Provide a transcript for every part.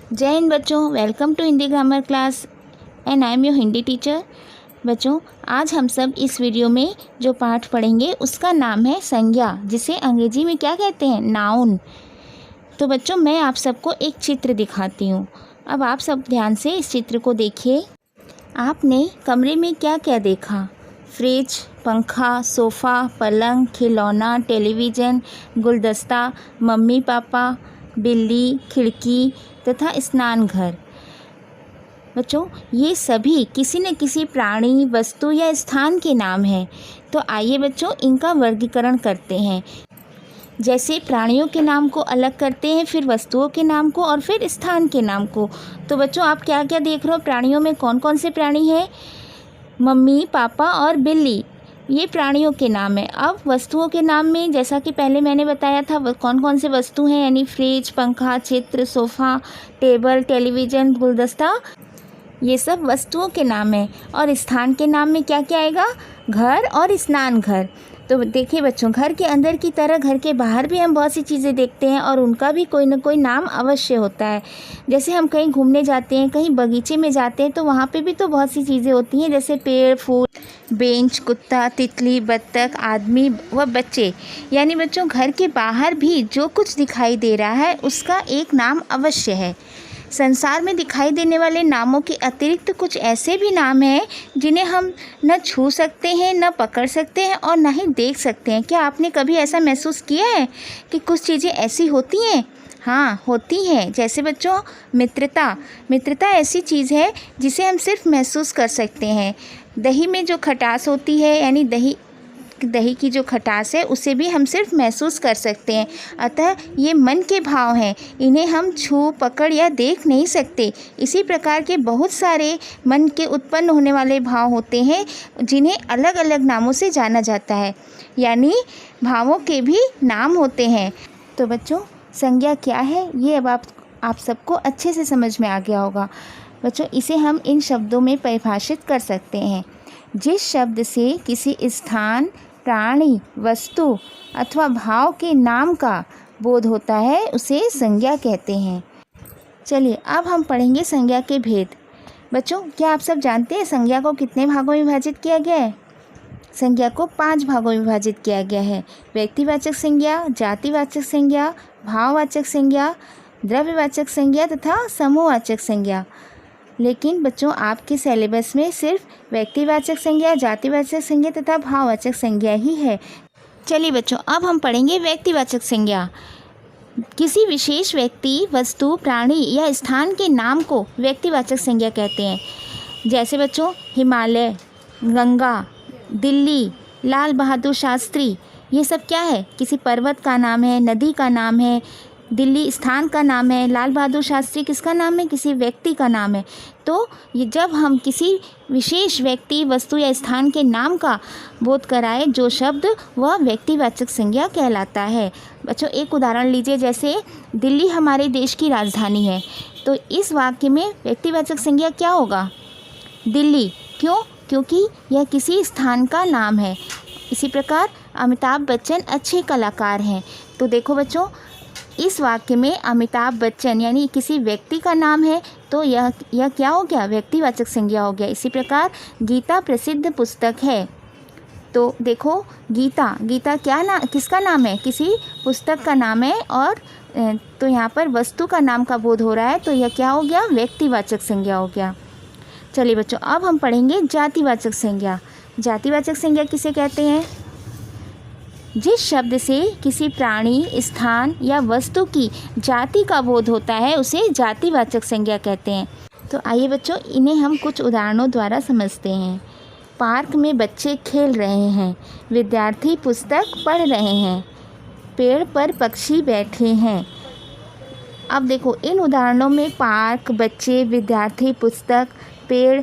जय हिंद बच्चों, welcome to Hindi grammar class and I am your Hindi teacher. बच्चों, आज हम सब इस वीडियो में जो पाठ पढ़ेंगे उसका नाम है संज्ञा, जिसे अंग्रेजी में क्या कहते हैं, नाउन। तो बच्चों, मैं आप सबको एक चित्र दिखाती हूँ। अब आप सब ध्यान से इस चित्र को देखिए। आपने कमरे में क्या क्या देखा? फ्रिज, पंखा, सोफ़ा, पलंग, खिलौना, टेलीविज़न, गुलदस्ता, मम्मी पापा, बिल्ली, खिड़की तथा स्नान घर। बच्चों, ये सभी किसी न किसी प्राणी, वस्तु या स्थान के नाम हैं। तो आइए बच्चों, इनका वर्गीकरण करते हैं। जैसे प्राणियों के नाम को अलग करते हैं, फिर वस्तुओं के नाम को और फिर स्थान के नाम को। तो बच्चों, आप क्या क्या देख रहे हो? प्राणियों में कौन कौन से प्राणी हैं? मम्मी, पापा और बिल्ली, ये प्राणियों के नाम है। अब वस्तुओं के नाम में, जैसा कि पहले मैंने बताया था, कौन कौन से वस्तु हैं, यानी फ्रिज, पंखा, चित्र, सोफ़ा, टेबल, टेलीविज़न, गुलदस्ता, ये सब वस्तुओं के नाम हैं। और स्थान के नाम में क्या क्या आएगा? घर और स्नान घर। तो देखिए बच्चों, घर के अंदर की तरह घर के बाहर भी हम बहुत सी चीज़ें देखते हैं और उनका भी कोई ना कोई नाम अवश्य होता है। जैसे हम कहीं घूमने जाते हैं, कहीं बगीचे में जाते हैं, तो वहाँ पे भी तो बहुत सी चीज़ें होती हैं, जैसे पेड़, फूल, बेंच, कुत्ता, तितली, बत्तख, आदमी व बच्चे। यानी बच्चों, घर के बाहर भी जो कुछ दिखाई दे रहा है उसका एक नाम अवश्य है। संसार में दिखाई देने वाले नामों के अतिरिक्त कुछ ऐसे भी नाम हैं जिन्हें हम न छू सकते हैं, न पकड़ सकते हैं और न ही देख सकते हैं। क्या आपने कभी ऐसा महसूस किया है कि कुछ चीज़ें ऐसी होती हैं? हाँ, होती हैं। जैसे बच्चों, मित्रता ऐसी चीज़ है जिसे हम सिर्फ महसूस कर सकते हैं। दही में जो खटास होती है, यानी दही की जो खटास है, उसे भी हम सिर्फ महसूस कर सकते हैं। अतः ये मन के भाव हैं, इन्हें हम छू, पकड़ या देख नहीं सकते। इसी प्रकार के बहुत सारे मन के उत्पन्न होने वाले भाव होते हैं जिन्हें अलग अलग नामों से जाना जाता है, यानी भावों के भी नाम होते हैं। तो बच्चों, संज्ञा क्या है, ये अब आप सबको अच्छे से समझ में आ गया होगा। बच्चों, इसे हम इन शब्दों में परिभाषित कर सकते हैं। जिस शब्द से किसी स्थान, प्राणी, वस्तु अथवा भाव के नाम का बोध होता है उसे संज्ञा कहते हैं। चलिए, अब हम पढ़ेंगे संज्ञा के भेद। बच्चों, क्या आप सब जानते हैं संज्ञा को कितने भागों में विभाजित किया गया है? संज्ञा को 5 भागों में विभाजित किया गया है। व्यक्तिवाचक संज्ञा, जातिवाचक संज्ञा, भाववाचक संज्ञा, द्रव्यवाचक संज्ञा तथा समूहवाचक संज्ञा। लेकिन बच्चों, आपके सिलेबस में सिर्फ व्यक्तिवाचक संज्ञा, जातिवाचक संज्ञा तथा भाववाचक संज्ञा ही है। चलिए बच्चों, अब हम पढ़ेंगे व्यक्तिवाचक संज्ञा। किसी विशेष व्यक्ति, वस्तु, प्राणी या स्थान के नाम को व्यक्तिवाचक संज्ञा कहते हैं। जैसे बच्चों, हिमालय, गंगा, दिल्ली, लाल बहादुर शास्त्री, ये सब क्या है? किसी पर्वत का नाम है, नदी का नाम है। दिल्ली स्थान का नाम है, लाल बहादुर शास्त्री किसका नाम है? किसी व्यक्ति का नाम है। तो ये जब हम किसी विशेष व्यक्ति, वस्तु या स्थान के नाम का बोध कराए जो शब्द, वह व्यक्तिवाचक संज्ञा कहलाता है। बच्चों, एक उदाहरण लीजिए, जैसे दिल्ली हमारे देश की राजधानी है, तो इस वाक्य में व्यक्तिवाचक संज्ञा क्या होगा? दिल्ली। क्यों? क्योंकि यह किसी स्थान का नाम है। इसी प्रकार अमिताभ बच्चन अच्छे कलाकार हैं। तो देखो बच्चों, इस वाक्य में अमिताभ बच्चन यानी किसी व्यक्ति का नाम है, तो यह क्या हो गया? व्यक्तिवाचक संज्ञा हो गया। इसी प्रकार गीता प्रसिद्ध पुस्तक है, तो देखो गीता किसका नाम है? किसी पुस्तक का नाम है। और तो यहाँ पर वस्तु का नाम का बोध हो रहा है, तो यह क्या हो गया? व्यक्तिवाचक संज्ञा हो गया। चलिए बच्चों, अब हम पढ़ेंगे जातिवाचक संज्ञा। जातिवाचक संज्ञा किसे कहते हैं? जिस शब्द से किसी प्राणी, स्थान या वस्तु की जाति का बोध होता है उसे जातिवाचक संज्ञा कहते हैं। तो आइए बच्चों, इन्हें हम कुछ उदाहरणों द्वारा समझते हैं। पार्क में बच्चे खेल रहे हैं, विद्यार्थी पुस्तक पढ़ रहे हैं, पेड़ पर पक्षी बैठे हैं। अब देखो, इन उदाहरणों में पार्क, बच्चे, विद्यार्थी, पुस्तक, पेड़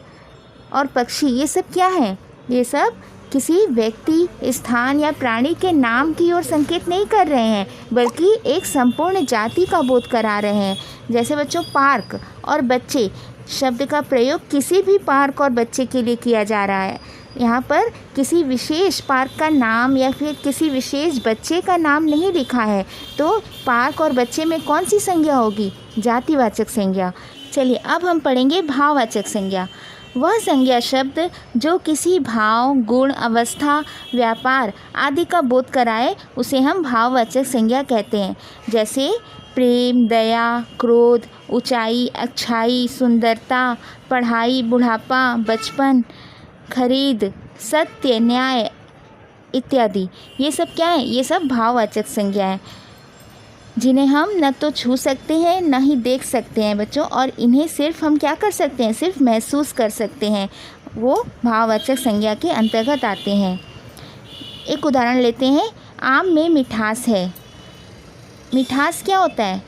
और पक्षी, ये सब क्या है? ये सब किसी व्यक्ति, स्थान या प्राणी के नाम की ओर संकेत नहीं कर रहे हैं, बल्कि एक संपूर्ण जाति का बोध करा रहे हैं। जैसे बच्चों, पार्क और बच्चे शब्द का प्रयोग किसी भी पार्क और बच्चे के लिए किया जा रहा है। यहाँ पर किसी विशेष पार्क का नाम या फिर किसी विशेष बच्चे का नाम नहीं लिखा है, तो पार्क और बच्चे में कौन सी संज्ञा होगी? जातिवाचक संज्ञा। चलिए अब हम पढ़ेंगे भाववाचक संज्ञा। वह संज्ञा शब्द जो किसी भाव, गुण, अवस्था, व्यापार आदि का बोध कराए उसे हम भाववाचक संज्ञा कहते हैं। जैसे प्रेम, दया, क्रोध, ऊंचाई, अच्छाई, सुंदरता, पढ़ाई, बुढ़ापा, बचपन, खरीद, सत्य, न्याय इत्यादि। ये सब क्या है? ये सब भाववाचक संज्ञा है, जिन्हें हम न तो छू सकते हैं न ही देख सकते हैं बच्चों, और इन्हें सिर्फ हम क्या कर सकते हैं? सिर्फ महसूस कर सकते हैं। वो भाववाचक संज्ञा के अंतर्गत आते हैं। एक उदाहरण लेते हैं। आम में मिठास है। मिठास क्या होता है?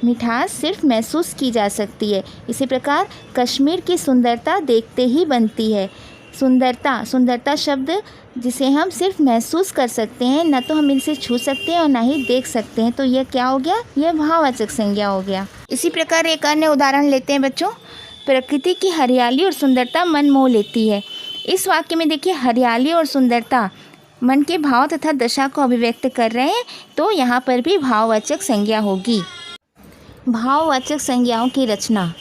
मिठास सिर्फ महसूस की जा सकती है। इसी प्रकार कश्मीर की सुंदरता देखते ही बनती है। सुंदरता शब्द जिसे हम सिर्फ महसूस कर सकते हैं, न तो हम इनसे छू सकते हैं और ना ही देख सकते हैं, तो यह क्या हो गया? यह भाववाचक संज्ञा हो गया। इसी प्रकार एक अन्य उदाहरण लेते हैं बच्चों। प्रकृति की हरियाली और सुंदरता मन मोह लेती है। इस वाक्य में देखिए, हरियाली और सुंदरता मन के भाव तथा दशा को अभिव्यक्त कर रहे हैं, तो यहाँ पर भी भाववाचक संज्ञा होगी। भाववाचक संज्ञाओं की रचना।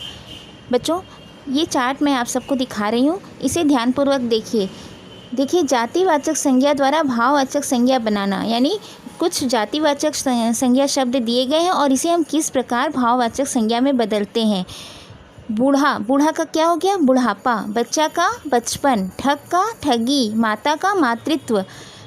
बच्चों ये चार्ट मैं आप सबको दिखा रही हूँ, इसे ध्यानपूर्वक देखिए। जातिवाचक संज्ञा द्वारा भाववाचक संज्ञा बनाना, यानी कुछ जातिवाचक संज्ञा शब्द दिए गए हैं और इसे हम किस प्रकार भाववाचक संज्ञा में बदलते हैं। बूढ़ा का क्या हो गया? बुढ़ापा। बच्चा का बचपन। ठग का ठगी। माता का मातृत्व।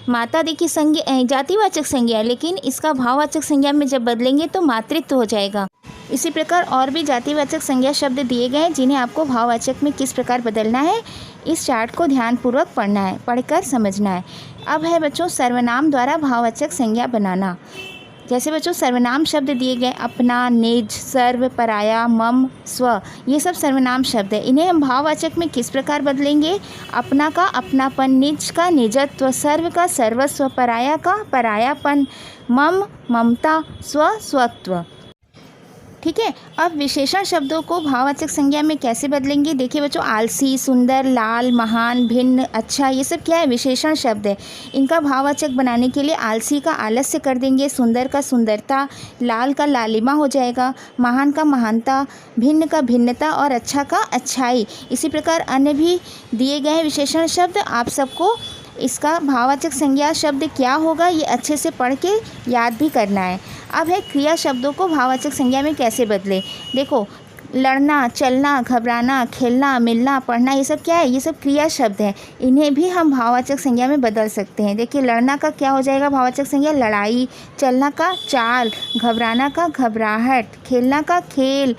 माता देखिए जातिवाचक संज्ञा है, लेकिन इसका भाववाचक संज्ञा में जब बदलेंगे तो मातृत्व हो जाएगा। इसी प्रकार और भी जातिवाचक संज्ञा शब्द दिए गए हैं, जिन्हें आपको भाववाचक में किस प्रकार बदलना है, इस चार्ट को ध्यानपूर्वक पढ़ना है, पढ़कर समझना है। अब है बच्चों सर्वनाम द्वारा भाववाचक संज्ञा बनाना। जैसे बच्चों सर्वनाम शब्द दिए गए, अपना, निज, सर्व, पराया, मम, स्व, ये सब सर्वनाम शब्द है। इन्हें हम भाववाचक में किस प्रकार बदलेंगे? अपना का अपनापन, निज का निजत्व, सर्व का सर्वस्व, पराया का परायापन, मम ममता, स्व स्वत्व। ठीक है। अब विशेषण शब्दों को भाववाचक संज्ञा में कैसे बदलेंगे? देखिए बच्चों, आलसी, सुंदर, लाल, महान, भिन्न, अच्छा, ये सब क्या है? विशेषण शब्द है। इनका भाववाचक बनाने के लिए आलसी का आलस्य कर देंगे, सुंदर का सुंदरता, लाल का लालिमा हो जाएगा, महान का महानता, भिन्न का भिन्नता और अच्छा का अच्छाई। इसी प्रकार अन्य भी दिए गए विशेषण शब्द, आप सबको इसका भाववाचक संज्ञा शब्द क्या होगा ये अच्छे से पढ़ के याद भी करना है। अब है क्रिया शब्दों को भाववाचक संज्ञा में कैसे बदले। देखो, लड़ना, चलना, घबराना, खेलना, मिलना, पढ़ना, ये सब क्या है? ये सब क्रिया शब्द हैं। इन्हें भी हम भाववाचक संज्ञा में बदल सकते हैं। देखिए, लड़ना का क्या हो जाएगा भाववाचक संज्ञा? लड़ाई। चलना का चाल। घबराना का घबराहट। खेलना का खेल।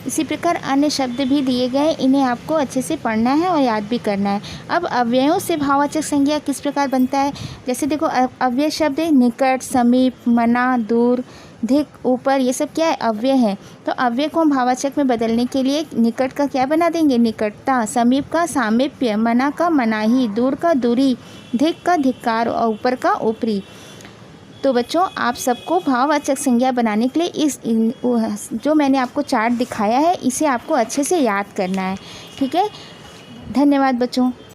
इसी प्रकार अन्य शब्द भी दिए गए, इन्हें आपको अच्छे से पढ़ना है और याद भी करना है। अब अव्ययों से भाववाचक संज्ञा किस प्रकार बनता है? जैसे देखो, अव्यय शब्द है निकट, समीप, मना, दूर, धिक, ऊपर, ये सब क्या है? अव्यय है। तो अव्यय को हम भाववाचक में बदलने के लिए निकट का क्या बना देंगे? निकटता। समीप का सामीप्य। मना का मनाही। दूर का दूरी। धिक का धिक्कार और ऊपर का ऊपरी। तो बच्चों, आप सबको भाववाचक संज्ञा बनाने के लिए जो मैंने आपको चार्ट दिखाया है, इसे आपको अच्छे से याद करना है। ठीक है। धन्यवाद बच्चों।